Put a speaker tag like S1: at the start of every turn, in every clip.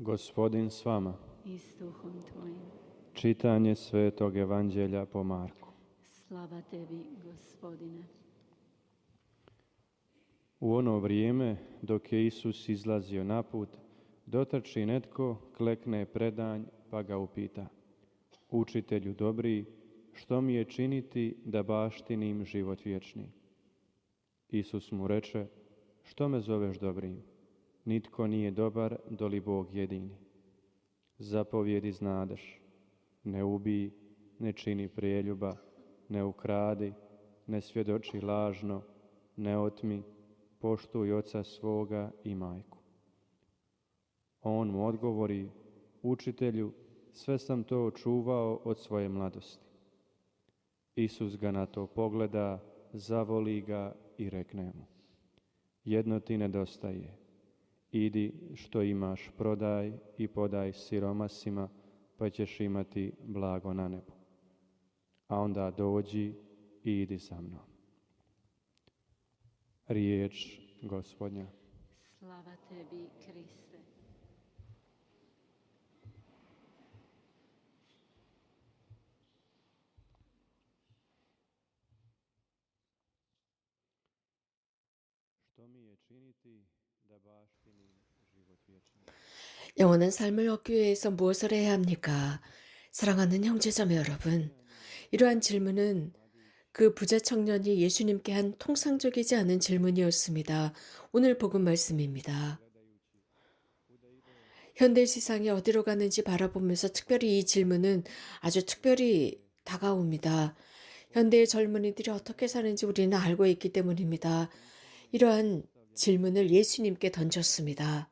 S1: Gospodin s vama.
S2: I s duhom tvojim.
S1: Čitanje Svetog Evanđelja po Marku.
S2: Slava tebi, Gospodine.
S1: U ono vrijeme, dok je Isus izlazio na put, dotrči netko, klekne predanj, pa ga upita: Učitelju dobri, što mi je činiti da baštinim život vječni? Isus mu reče: Što me zoveš dobrim? Nitko nije dobar, doli Bog jedini. Zapovjedi znadeš: ne ubij, ne čini prijeljuba, ne ukradi, ne svjedoči lažno, ne otmi, poštuj oca svoga i majku. On mu odgovori: Učitelju, sve sam to čuvao od svoje mladosti. Isus ga na to pogleda, zavoli ga i rekne mu: jedno ti nedostaje. Idi, što imaš prodaj i podaj siromasima, pa ćeš imati blago na nebu. A onda dođi i idi sa mnom. Riječ Gospodnja.
S2: Slava tebi, Kriste.
S1: Što mi je činiti da baštinim život vječni?
S3: 영원한 삶을 얻기 위해서 무엇을 해야 합니까? 사랑하는 형제자매 여러분, 이러한 질문은 그 부자 청년이 예수님께 한 통상적이지 않은 질문이었습니다. 오늘 복음 말씀입니다. 현대 세상이 어디로 가는지 바라보면서 특별히 이 질문은 아주 특별히 다가옵니다. 현대의 젊은이들이 어떻게 사는지 우리는 알고 있기 때문입니다. 이러한 질문을 예수님께 던졌습니다.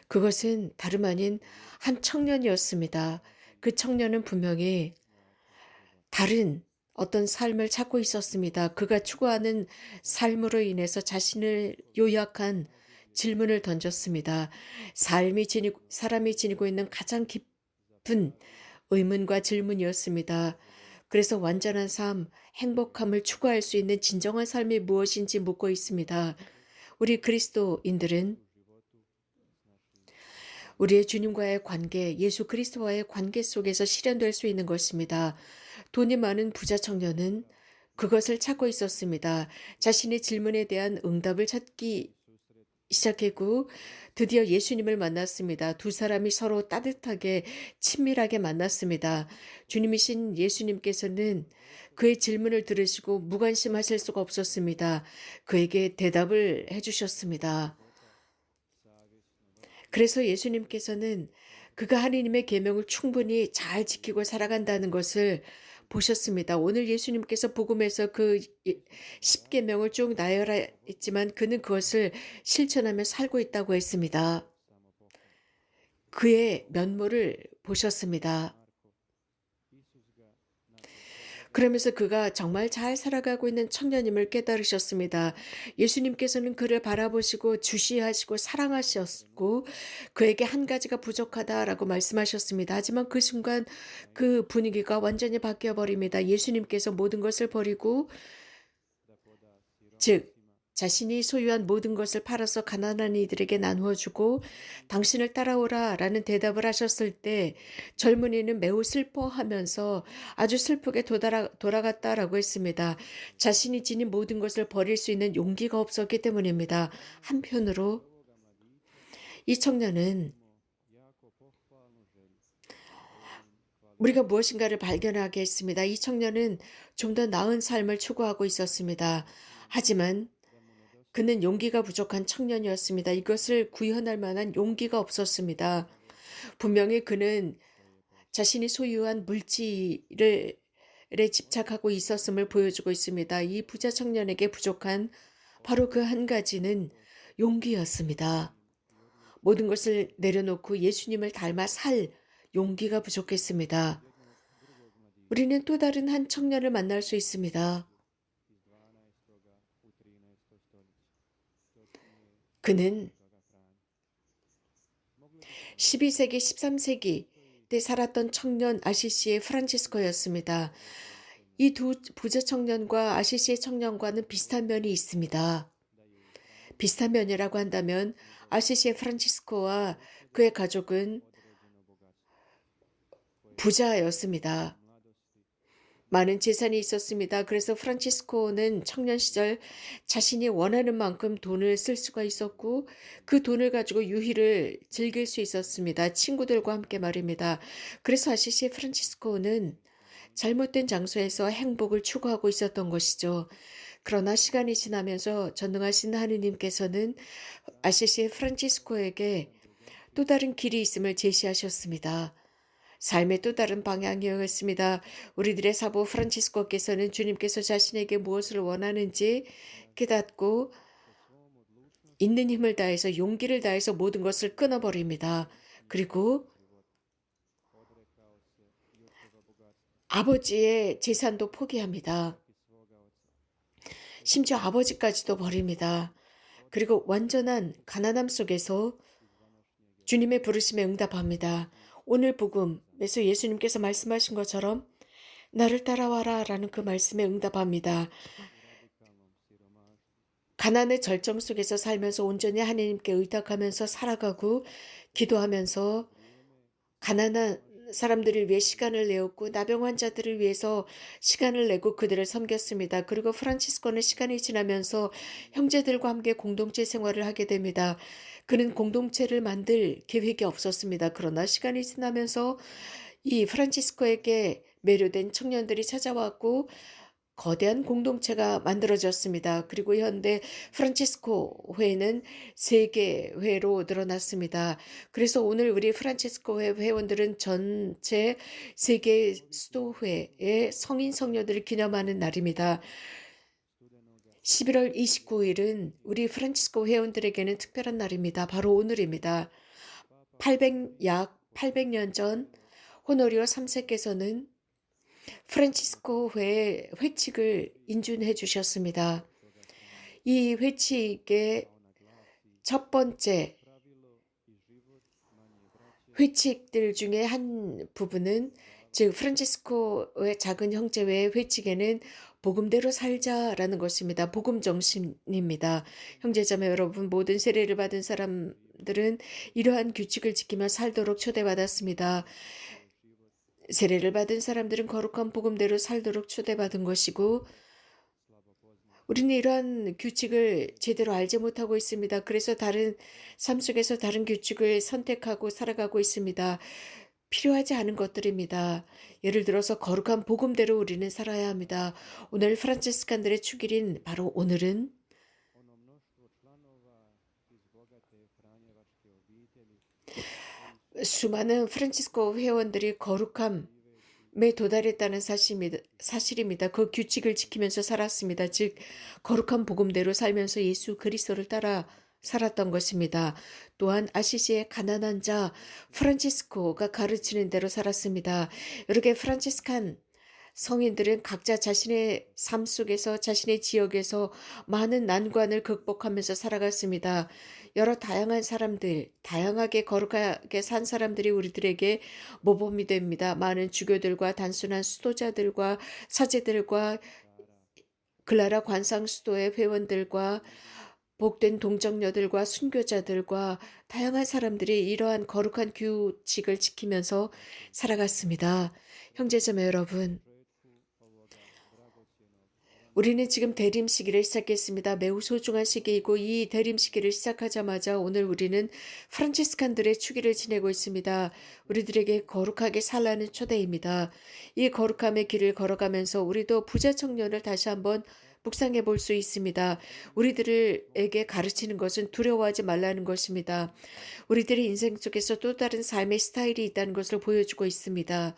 S3: 그것은 다름 아닌 한 청년이었습니다. 그 청년은 분명히 다른 어떤 삶을 찾고 있었습니다. 그가 추구하는 삶으로 인해서 자신을 요약한 질문을 던졌습니다. 사람이 지니고 있는 가장 깊은 의문과 질문이었습니다. 그래서 완전한 삶, 행복함을 추구할 수 있는 진정한 삶이 무엇인지 묻고 있습니다. 우리 그리스도인들은 우리의 주님과의 관계, 예수 그리스도와의 관계 속에서 실현될 수 있는 것입니다. 돈이 많은 부자 청년은 그것을 찾고 있었습니다. 자신의 질문에 대한 응답을 찾기 시작했고 드디어 예수님을 만났습니다. 두 사람이 서로 따뜻하게 친밀하게 만났습니다. 주님이신 예수님께서는 그의 질문을 들으시고 무관심하실 수가 없었습니다. 그에게 대답을 해주셨습니다. 그래서 예수님께서는 그가 하느님의 계명을 충분히 잘 지키고 살아간다는 것을 보셨습니다. 오늘 예수님께서 복음에서 그 10계명을 쭉 나열했지만 그는 그것을 실천하며 살고 있다고 했습니다. 그의 면모를 보셨습니다. 그러면서 그가 정말 잘 살아가고 있는 청년임을 깨달으셨습니다. 예수님께서는 그를 바라보시고 주시하시고 사랑하셨고 그에게 한 가지가 부족하다라고 말씀하셨습니다. 하지만 그 순간 그 분위기가 완전히 바뀌어버립니다. 예수님께서 모든 것을 버리고 즉 자신이 소유한 모든 것을 팔아서 가난한 이들에게 나누어 주고 당신을 따라오라 라는 대답을 하셨을 때 젊은이는 매우 슬퍼하면서 아주 슬프게 돌아갔다라고 했습니다. 자신이 지닌 모든 것을 버릴 수 있는 용기가 없었기 때문입니다. 한편으로 이 청년은 우리가 무엇인가를 발견하게 했습니다. 이 청년은 좀 더 나은 삶을 추구하고 있었습니다. 하지만 그는 용기가 부족한 청년이었습니다. 이것을 구현할 만한 용기가 없었습니다. 분명히 그는 자신이 소유한 물질에 집착하고 있었음을 보여주고 있습니다. 이 부자 청년에게 부족한 바로 그 한 가지는 용기였습니다. 모든 것을 내려놓고 예수님을 닮아 살 용기가 부족했습니다. 우리는 또 다른 한 청년을 만날 수 있습니다. 그는 12세기, 13세기 때 살았던 청년 아시시의 프란치스코였습니다. 이 두 부자 청년과 아시시의 청년과는 비슷한 면이 있습니다. 비슷한 면이라고 한다면 아시시의 프란치스코와 그의 가족은 부자였습니다. 많은 재산이 있었습니다. 그래서 프란치스코는 청년 시절 자신이 원하는 만큼 돈을 쓸 수가 있었고 그 돈을 가지고 유희를 즐길 수 있었습니다. 친구들과 함께 말입니다. 그래서 아시시 프란치스코는 잘못된 장소에서 행복을 추구하고 있었던 것이죠. 그러나 시간이 지나면서 전능하신 하느님께서는 아시시 프란치스코에게 또 다른 길이 있음을 제시하셨습니다. 삶의 또 다른 방향이었습니다. 우리들의 사부 프란치스코께서는 주님께서 자신에게 무엇을 원하는지 깨닫고 있는 힘을 다해서 용기를 다해서 모든 것을 끊어버립니다. 그리고 아버지의 재산도 포기합니다. 심지어 아버지까지도 버립니다. 그리고 완전한 가난함 속에서 주님의 부르심에 응답합니다. 오늘 복음에서 예수님께서 말씀하신 것처럼 나를 따라와라 라는 그 말씀에 응답합니다. 가난의 절정 속에서 살면서 온전히 하나님께 의탁하면서 살아가고 기도하면서 가난한 사람들을 위해 시간을 내었고 나병 환자들을 위해서 시간을 내고 그들을 섬겼습니다. 그리고 프란치스코는 시간이 지나면서 형제들과 함께 공동체 생활을 하게 됩니다. 그는 공동체를 만들 계획이 없었습니다. 그러나 시간이 지나면서 이 프란치스코에게 매료된 청년들이 찾아왔고 거대한 공동체가 만들어졌습니다. 그리고 현대 프란치스코 회는 세계회로 늘어났습니다. 그래서 오늘 우리 프란치스코 회 회원들은 전체 세계 수도회의 성인 성녀들을 기념하는 날입니다. 11월 29일은 우리 프란치스코 회원들에게는 특별한 날입니다. 바로 오늘입니다. 약 800년 전 호노리오 3세께서는 프란치스코 회의 회칙을 인준해 주셨습니다. 이 회칙의 첫 번째 회칙들 중에 한 부분은 즉 프란치스코의 작은 형제회의 회칙에는 복음대로 살자라는 것입니다. 복음 정신입니다. 형제자매 여러분, 모든 세례를 받은 사람들은 이러한 규칙을 지키며 살도록 초대받았습니다. 세례를 받은 사람들은 거룩한 복음대로 살도록 초대받은 것이고 우리는 이러한 규칙을 제대로 알지 못하고 있습니다. 그래서 다른 삶 속에서 다른 규칙을 선택하고 살아가고 있습니다. 필요하지 않은 것들입니다. 예를 들어서 거룩한 복음대로 우리는 살아야 합니다. 오늘 프란치스칸들의 축일인 바로 오늘은 수많은 프란치스코 회원들이 거룩함에 도달했다는 사실입니다. 그 규칙을 지키면서 살았습니다. 즉 거룩한 복음대로 살면서 예수 그리스도를 따라 살았던 것입니다. 또한 아시시의 가난한 자 프란치스코가 가르치는 대로 살았습니다. 이렇게 프란치스칸 성인들은 각자 자신의 삶 속에서 자신의 지역에서 많은 난관을 극복하면서 살아갔습니다. 여러 다양한 사람들, 다양하게 거룩하게 산 사람들이 우리들에게 모범이 됩니다. 많은 주교들과 단순한 수도자들과 사제들과 글라라 관상수도의 회원들과 복된 동정녀들과 순교자들과 다양한 사람들이 이러한 거룩한 규칙을 지키면서 살아갔습니다. 형제자매 여러분, 우리는 지금 대림 시기를 시작했습니다. 매우 소중한 시기이고 이 대림 시기를 시작하자마자 오늘 우리는 프란치스칸들의 축일을 지내고 있습니다. 우리들에게 거룩하게 살라는 초대입니다. 이 거룩함의 길을 걸어가면서 우리도 부자 청년을 다시 한번 묵상해 볼 수 있습니다. 우리들에게 가르치는 것은 두려워하지 말라는 것입니다. 우리들의 인생 속에서 또 다른 삶의 스타일이 있다는 것을 보여주고 있습니다.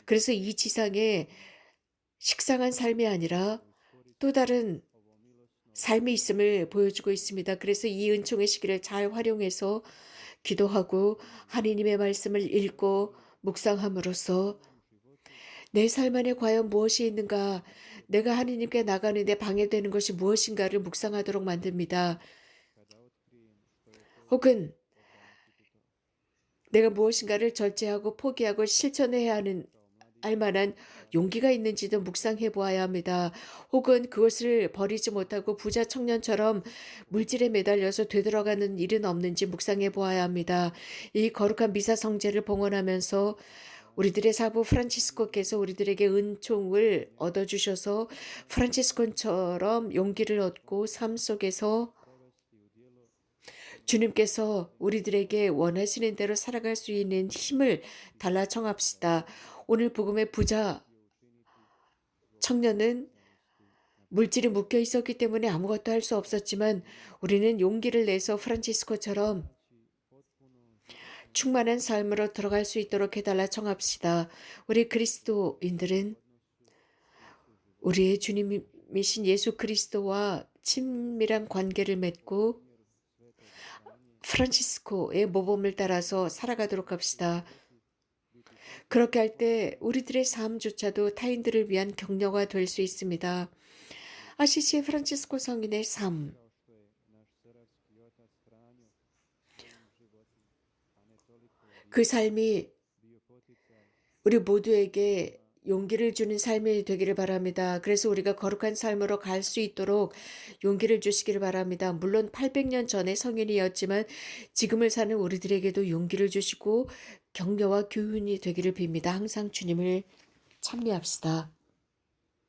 S3: 그래서 이 지상에 식상한 삶이 아니라 또 다른 삶이 있음을 보여주고 있습니다. 그래서 이 은총의 시기를 잘 활용해서 기도하고 하나님의 말씀을 읽고 묵상함으로써 내 삶 안에 과연 무엇이 있는가, 내가 하나님께 나가는데 방해되는 것이 무엇인가를 묵상하도록 만듭니다. 혹은 내가 무엇인가를 절제하고 포기하고 실천해야 하는 만한 용기가 있는지도 묵상해 보아야 합니다. 혹은 그것을 버리지 못하고 부자 청년처럼 물질에 매달려서 되돌아가는 일은 없는지 묵상해 보아야 합니다. 이 거룩한 미사 성제를 봉헌하면서 우리들의 사부 프란치스코께서 우리들에게 은총을 얻어주셔서 프란치스콘처럼 용기를 얻고 삶 속에서 주님께서 우리들에게 원하시는 대로 살아갈 수 있는 힘을 달라 청합시다. 오늘 복음의 부자 청년은 물질이 묶여 있었기 때문에 아무것도 할 수 없었지만 우리는 용기를 내서 프란치스코처럼 충만한 삶으로 들어갈 수 있도록 해달라 청합시다. 우리 그리스도인들은 우리의 주님이신 예수 그리스도와 친밀한 관계를 맺고 프란치스코의 모범을 따라서 살아가도록 합시다. 그렇게 할 때 우리들의 삶조차도 타인들을 위한 격려가 될 수 있습니다. 아시시의 프란치스코 성인의 삶, 그 삶이 우리 모두에게 용기를 주는 삶이 되기를 바랍니다. 그래서 우리가 거룩한 삶으로 갈 수 있도록 용기를 주시기를 바랍니다. 물론 800년 전의 성인이었지만 지금을 사는 우리들에게도 용기를 주시고 격려와 교훈이 되기를 빕니다. 항상 주님을 찬미합시다.